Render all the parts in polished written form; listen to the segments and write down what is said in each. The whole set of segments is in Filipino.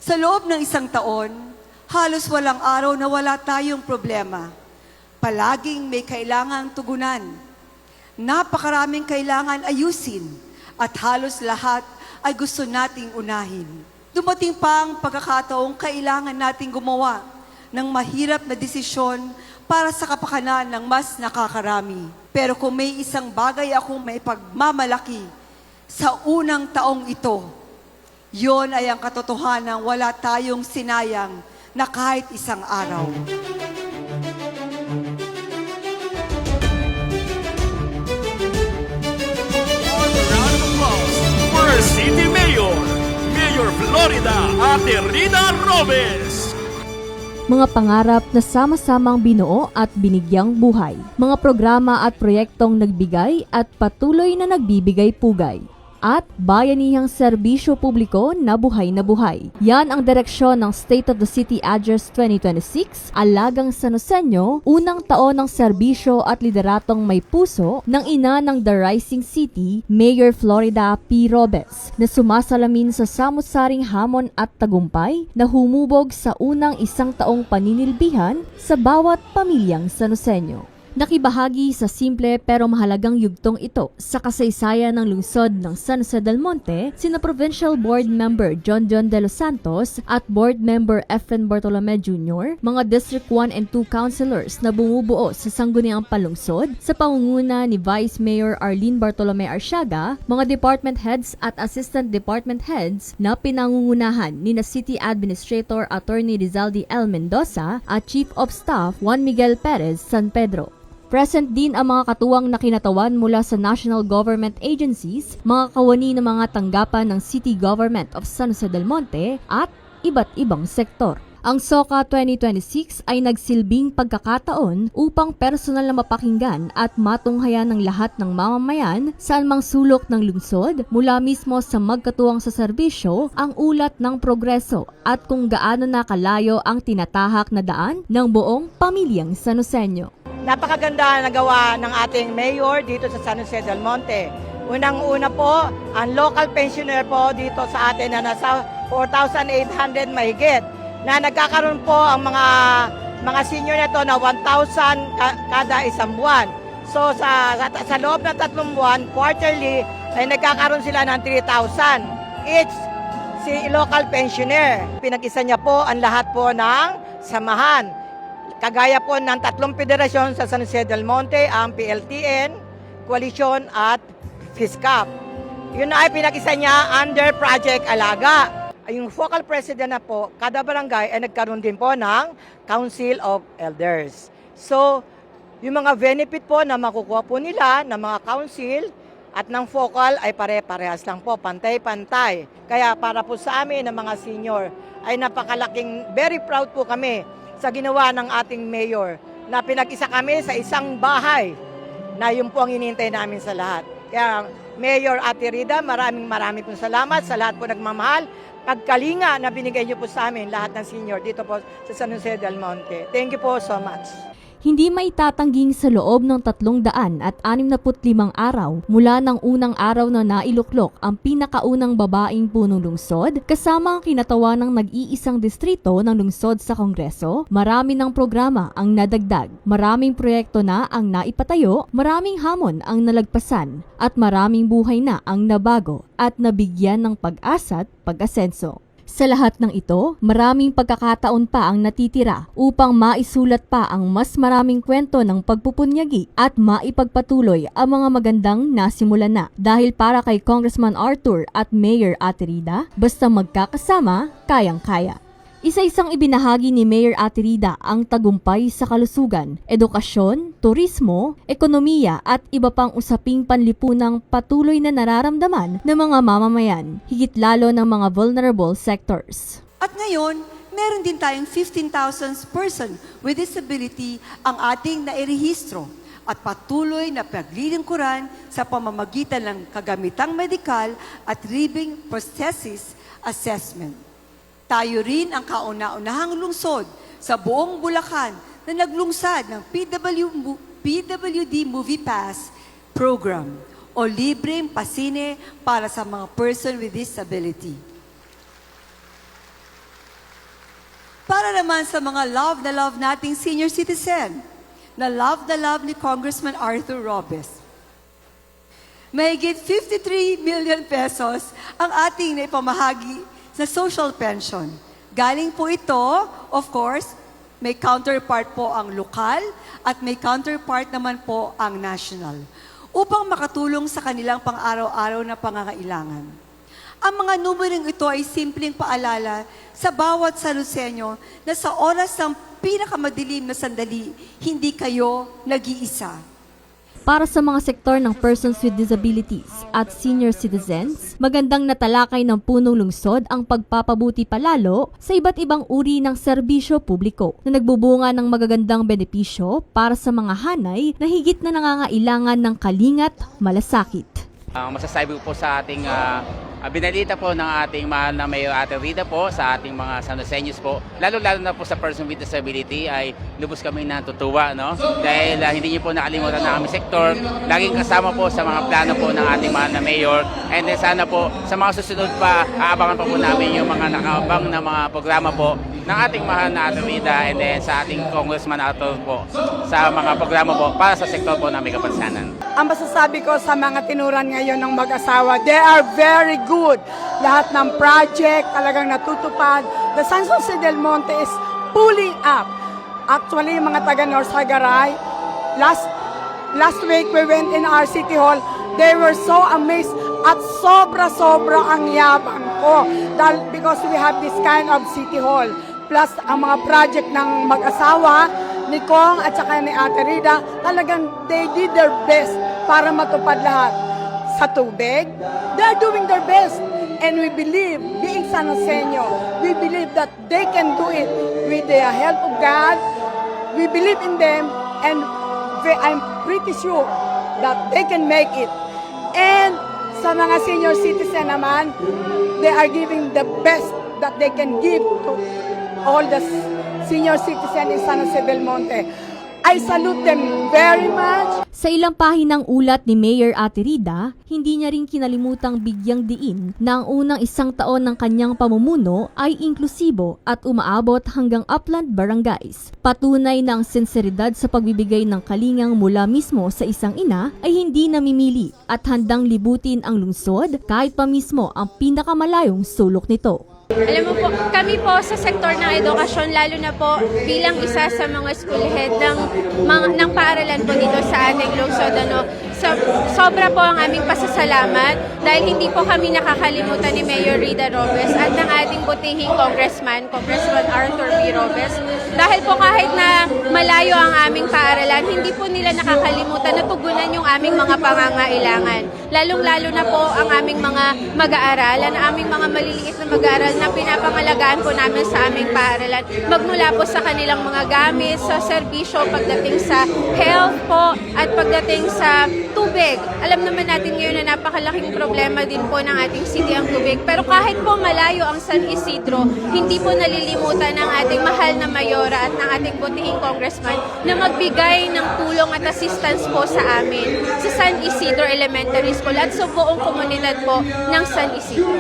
Sa loob ng isang taon, halos walang araw na wala tayong problema. Palaging may kailangang tugunan. Napakaraming kailangan ayusin at halos lahat ay gusto nating unahin. Dumating pa ang pagkakataong kailangan nating gumawa ng mahirap na desisyon para sa kapakanan ng mas nakakarami. Pero kung may isang bagay akong may pagmamalaki sa unang taong ito, yon ay ang katotohanan wala tayong sinayang na kahit isang araw. Round of applause for our City Mayor, Mayor Florida, Ate Rina Robes. Mga pangarap na sama-samang binuo at binigyang buhay. Mga programa at proyektong nagbigay at patuloy na nagbibigay pugay. At bayanihang serbisyo publiko na buhay na buhay. Yan ang direksyon ng State of the City Address 2026, Alagang San Joseño, unang taon ng serbisyo at lideratong may puso ng ina ng The Rising City, Mayor Florida P. Robes, na sumasalamin sa samut-saring hamon at tagumpay na humubog sa unang isang taong paninilbihan sa bawat pamilyang San Joseño. Nakibahagi sa simple pero mahalagang yugtong ito sa kasaysayan ng lungsod ng San Jose del Monte sina Provincial Board Member John de los Santos at Board Member Efren Bartolome Jr., mga District 1 and 2 Councilors na bumubuo sa Sangguniang Panlungsod sa pangunguna ni Vice Mayor Arlene Bartolome Arsiaga, mga Department Heads at Assistant Department Heads na pinangungunahan ni na City Administrator Attorney Rizaldi L. Mendoza at Chief of Staff Juan Miguel Perez San Pedro. Present din ang mga katuwang na kinatawan mula sa national government agencies, mga kawani ng mga tanggapan ng City Government of San Jose del Monte at iba't ibang sektor. Ang SOCA 2026 ay nagsilbing pagkakataon upang personal na mapakinggan at matunghayan ng lahat ng mamamayan sa anumang sulok ng lungsod mula mismo sa magkatuwang sa serbisyo ang ulat ng progreso at kung gaano na kalayo ang tinatahak na daan ng buong pamilyang San Joseño. Napakaganda na gawa ng ating mayor dito sa San Jose del Monte. Unang-una po, ang local pensioner po dito sa atin na nasa 4,800 mahigit, na nagkakaroon po ang mga senior nito na 1,000 kada isang buwan. So sa loob ng 3 buwan, quarterly, ay nagkakaroon sila ng 3,000 each si local pensioner. Pinag-isa niya po ang lahat po ng samahan. Kagaya po ng 3 federasyon sa San Jose del Monte, ang PLTN, Coalition at FISCAP. Yun na ay pinag-isa niya under Project Alaga. Yung focal president na po, kada barangay ay nagkaroon din po ng Council of Elders. So, yung mga benefit po na makukuha po nila ng mga council at ng focal ay pare-parehas lang po, pantay-pantay. Kaya para po sa amin ng mga senior ay napakalaking, very proud po kami sa ginawa ng ating mayor na pinag-isa kami sa isang bahay na yun po ang hinihintay namin sa lahat. Kaya Mayor Ate Rida, maraming pong salamat sa lahat po nagmamahal. Pagkalinga na binigay niyo po sa amin lahat ng senior dito po sa San Jose del Monte. Thank you po so much. Hindi maitatangging sa loob ng 365 araw mula ng unang araw na nailuklok ang pinakaunang babaeng punong lungsod kasama ang kinatawan ng nag-iisang distrito ng lungsod sa Kongreso. Marami ng programa ang nadagdag, maraming proyekto na ang naipatayo, maraming hamon ang nalagpasan at maraming buhay na ang nabago at nabigyan ng pag-asa at pag-asenso. Sa lahat ng ito, maraming pagkakataon pa ang natitira upang maisulat pa ang mas maraming kwento ng pagpupunyagi at maipagpatuloy ang mga magandang nasimulan na. Dahil para kay Congressman Arthur at Mayor Ate Rida, basta magkakasama, kayang-kaya. Isa-isang ibinahagi ni Mayor Ate Rida ang tagumpay sa kalusugan, edukasyon, turismo, ekonomiya at iba pang usaping panlipunang patuloy na nararamdaman ng mga mamamayan, higit lalo ng mga vulnerable sectors. At ngayon, meron din tayong 15,000 person with disability ang ating nairehistro at patuloy na paglilingkuran sa pamamagitan ng kagamitang medikal at living prosthesis assessment. Tayo rin ang kauna-unahang lungsod sa buong Bulacan na naglungsad ng PWD Movie Pass program o libreng pasine para sa mga person with disability. naman sa mga love na love nating senior citizen, na love ni Congressman Arthur Robes. Mahigit 53 million pesos ang ating naipamahagi sa social pension. Galing po ito, of course, may counterpart po ang lokal at may counterpart naman po ang national upang makatulong sa kanilang pang-araw-araw na pangangailangan. Ang mga numerong ito ay simpleng paalala sa bawat Salusenyo na sa oras ng pinakamadilim na sandali, hindi kayo nag-iisa. Para sa mga sektor ng persons with disabilities at senior citizens, magandang natalakay ng punong lungsod ang pagpapabuti palalo sa iba't ibang uri ng serbisyo publiko na nagbubunga ng magagandang benepisyo para sa mga hanay na higit na nangangailangan ng kalingat malasakit. Ang masasabi ko po sa ating binalita po ng ating mahal na Mayor Ate Rida po sa ating mga Sanoseños po, lalo-lalo na po sa person with disability ay lubos kami natutuwa, no? Dahil hindi niyo po nakalimutan na aming sektor, laging kasama po sa mga plano po ng ating mahal na Mayor, and then sana po sa mga susunod pa, aabangan pa po namin yung mga nakaabang na mga programa po ng ating mahal na Ate Rida and then sa ating Congressman Arthur po sa mga programa po para sa sektor po namin Kapansanan. Ang masasabi ko sa mga tinuran ngayon ng mag-asawa, they are very good. Lahat ng project talagang natutupad. The San Jose del Monte is pulling up. Actually, yung mga taga North Sagaray, last week we went in our city hall, they were so amazed at sobra-sobra ang yabang ko. Because we have this kind of city hall. Plus, ang mga project ng mag-asawa, ni Kong at saka ni Ate Rida, talagang they did their best para matupad lahat. Sa tubig, they're doing their best. And we believe, being San Joseño, we believe that they can do it with the help of God. We believe in them and I'm pretty sure that they can make it. And sa mga senior citizen naman, they are giving the best that they can give to all the senior citizen in San Jose del Monte. I salute them very much. Sa ilang pahinang ulat ni Mayor Ate Rida, hindi niya rin kinalimutang bigyang diin na ang unang 1 taon ng kanyang pamumuno ay inklusibo at umaabot hanggang upland barangays. Patunay na ang sinseridad sa pagbibigay ng kalingang mula mismo sa isang ina ay hindi namimili at handang libutin ang lungsod kahit pa mismo ang pinakamalayong sulok nito. Alam mo po, kami po sa sektor ng edukasyon, lalo na po bilang isa sa mga school head ng paaralan po dito sa ating lungsod, sobra po ang aming pasasalamat dahil hindi po kami nakakalimutan ni Mayor Rida Robes at ng ating butihing Congressman Arthur B. Robes. Dahil po kahit na malayo ang aming paaralan, hindi po nila nakakalimutan na tugunan yung aming mga pangangailangan. Lalong-lalo na po ang aming mga mag-aaral, ang aming mga maliliit na mag-aaral na pinapangalagaan po namin sa aming paaralan. Magmula po sa kanilang mga gamit, sa serbisyo, pagdating sa health po, at pagdating sa tubig. Alam naman natin ngayon na napakalaking problema din po ng ating city ang tubig. Pero kahit po malayo ang San Isidro, hindi po nalilimutan ng ating mahal na mayora at ng ating butihing congressman na magbigay ng tulong at assistance po sa amin sa San Isidro Elementary School at sa buong komunidad po ng San Isidro.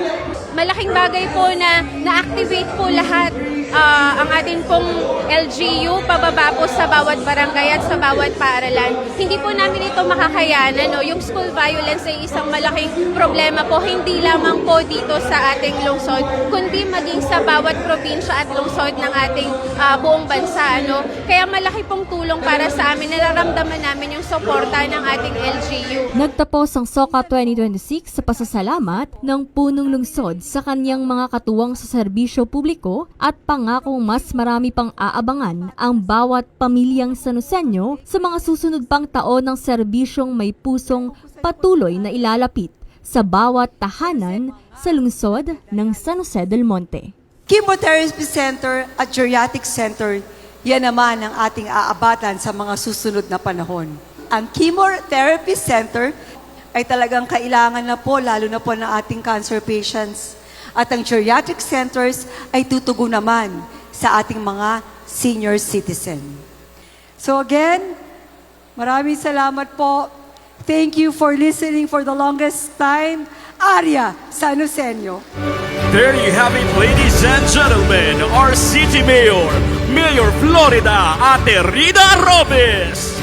Malaking bagay po na na-activate po lahat ang ating pong LGU pababa po sa bawat barangay at sa bawat paaralan. Hindi po namin ito makakayanan. Yung school violence ay isang malaking problema po, hindi lamang po dito sa ating lungsod, kundi maging sa bawat probinsya at lungsod ng ating buong bansa. Kaya malaki pong tulong para sa amin, nararamdaman namin yung suporta ng ating LGU. Nagtapos ang SOCA 2026 sa pasasalamat ng punong lungsod sa kanyang mga katuwang sa serbisyo publiko at pangakong mas marami pang aabangan ang bawat pamilyang Sanoseño sa mga susunod pang taon ng serbisyong may pusong patuloy na ilalapit sa bawat tahanan sa lungsod ng San Jose del Monte. Chemotherapy Center at Geriatric Center, yan naman ang ating aabatan sa mga susunod na panahon. Ang Chemotherapy Center ay talagang kailangan na po, lalo na po ng ating cancer patients. At ang geriatric centers ay tutugon naman sa ating mga senior citizen. So again, maraming salamat po. Thank you for listening for the longest time. Arya Sanoseño. There you have it, ladies and gentlemen, our City Mayor, Mayor Florida, Ate Rina Robes.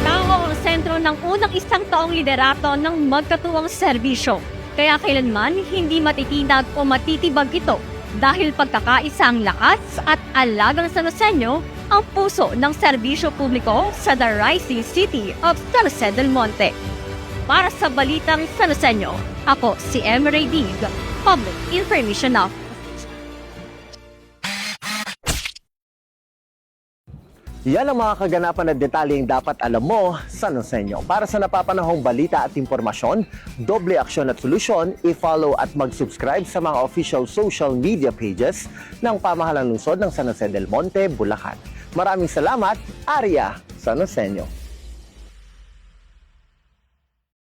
Tao ang sentro ng unang isang taong liderato ng magkatuwang serbisyo. Kaya kailanman hindi matitinag o matitibag ito dahil pagkakaisa ang lakas at alagang Sanoseño ang puso ng serbisyo publiko sa The Rising City of San Jose del Monte. Para sa Balitang Sanoseño, ako si Emery Dig, Public Information Officer. Yan ang mga kaganapan at detalyeng dapat alam mo sa Sanoseño. Para sa napapanahong balita at impormasyon, doble aksyon at solusyon, i-follow at mag-subscribe sa mga official social media pages ng Pamahalang Lungsod ng San Jose del Monte, Bulacan. Maraming salamat, Arya Sanoseño.